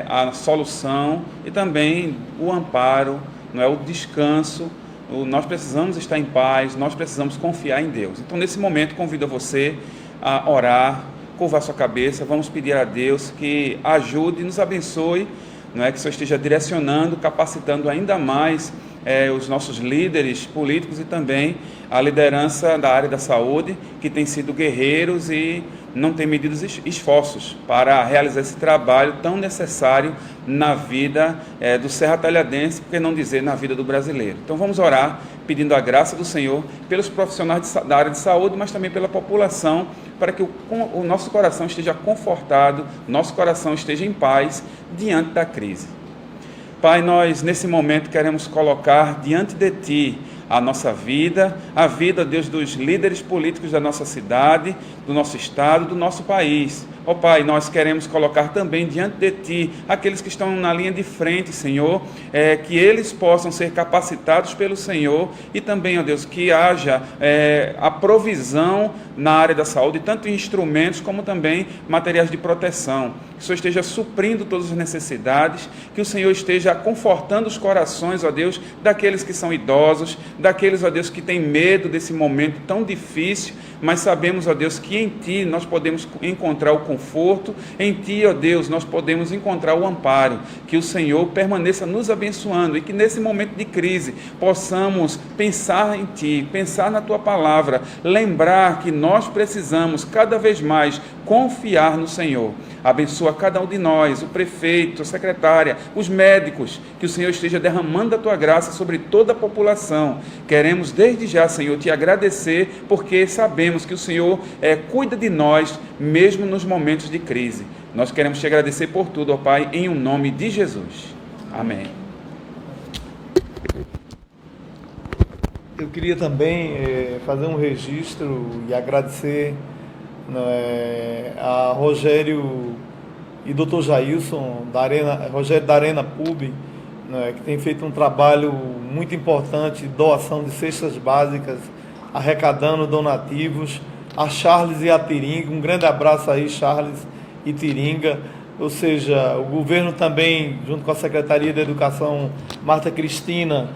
a solução e também o amparo, o descanso. Nós precisamos estar em paz, nós precisamos confiar em Deus. Então, nesse momento, convido você a orar, curvar sua cabeça, vamos pedir a Deus que ajude e nos abençoe, que o Senhor esteja direcionando, capacitando ainda mais os nossos líderes políticos e também a liderança da área da saúde, que tem sido guerreiros e não tem medido esforços para realizar esse trabalho tão necessário na vida do serratalhadense, por que não dizer na vida do brasileiro. Então vamos orar, pedindo a graça do Senhor pelos profissionais da área de saúde, mas também pela população, para que o nosso coração esteja confortado, nosso coração esteja em paz diante da crise. Pai, nós nesse momento queremos colocar diante de Ti a nossa vida, a vida, Deus, dos líderes políticos da nossa cidade, do nosso estado, do nosso país. Ó Pai, nós queremos colocar também diante de Ti aqueles que estão na linha de frente, Senhor, que eles possam ser capacitados pelo Senhor e também, ó Deus, que haja a provisão na área da saúde, tanto em instrumentos como também materiais de proteção. Que o Senhor esteja suprindo todas as necessidades, que o Senhor esteja confortando os corações, ó Deus, daqueles que são idosos, daqueles, ó Deus, que têm medo desse momento tão difícil, mas sabemos, ó Deus, que em Ti nós podemos encontrar o conforto, em Ti, ó Deus, nós podemos encontrar o amparo. Que o Senhor permaneça nos abençoando e que nesse momento de crise possamos pensar em Ti, pensar na Tua palavra, lembrar que nós precisamos cada vez mais confiar no Senhor. Abençoa cada um de nós, o prefeito, a secretária, os médicos, que o Senhor esteja derramando a Tua graça sobre toda a população. Queremos desde já, Senhor, Te agradecer, porque sabemos que o Senhor cuida de nós, mesmo nos momentos de crise. Nós queremos Te agradecer por tudo, ó Pai, em o nome de Jesus. Amém. Eu queria também fazer um registro e agradecer a Rogério e Dr. Jailson, Rogério da Arena Pub, que tem feito um trabalho muito importante, doação de cestas básicas, arrecadando donativos, a Charles e a Tiringa, um grande abraço aí, Charles e Tiringa, ou seja, o governo também, junto com a Secretaria da Educação, Marta Cristina,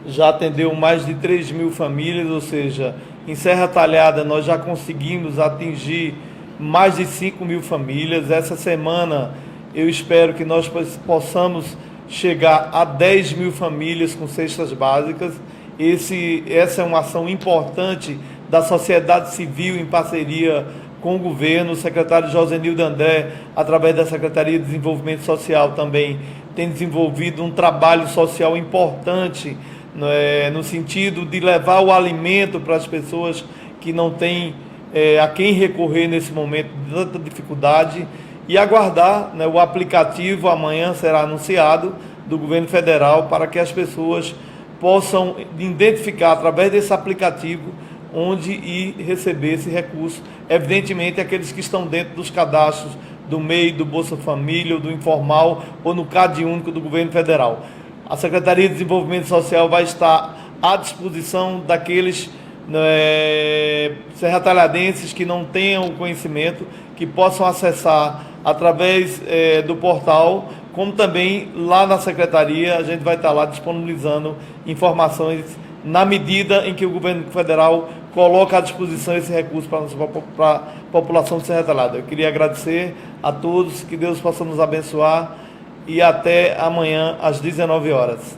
já atendeu mais de 3.000 famílias, ou seja, em Serra Talhada nós já conseguimos atingir mais de 5.000 famílias. Essa semana eu espero que nós possamos chegar a 10.000 famílias com cestas básicas. Essa é uma ação importante da sociedade civil em parceria com o governo. O secretário Josenildo André, através da Secretaria de Desenvolvimento Social, também tem desenvolvido um trabalho social importante, no sentido de levar o alimento para as pessoas que não têm a quem recorrer nesse momento de tanta dificuldade, e aguardar o aplicativo, amanhã será anunciado, do governo federal, para que as pessoas possam identificar através desse aplicativo onde ir receber esse recurso. Evidentemente, aqueles que estão dentro dos cadastros do MEI, do Bolsa Família, ou do informal, ou no CAD único do governo federal. A Secretaria de Desenvolvimento Social vai estar à disposição daqueles serratalhadenses que não tenham conhecimento, que possam acessar através do portal, como também lá na Secretaria a gente vai estar lá disponibilizando informações na medida em que o governo federal coloca à disposição esse recurso para a população de Serra Talhada. Eu queria agradecer a todos, que Deus possa nos abençoar, e até amanhã às 19 horas.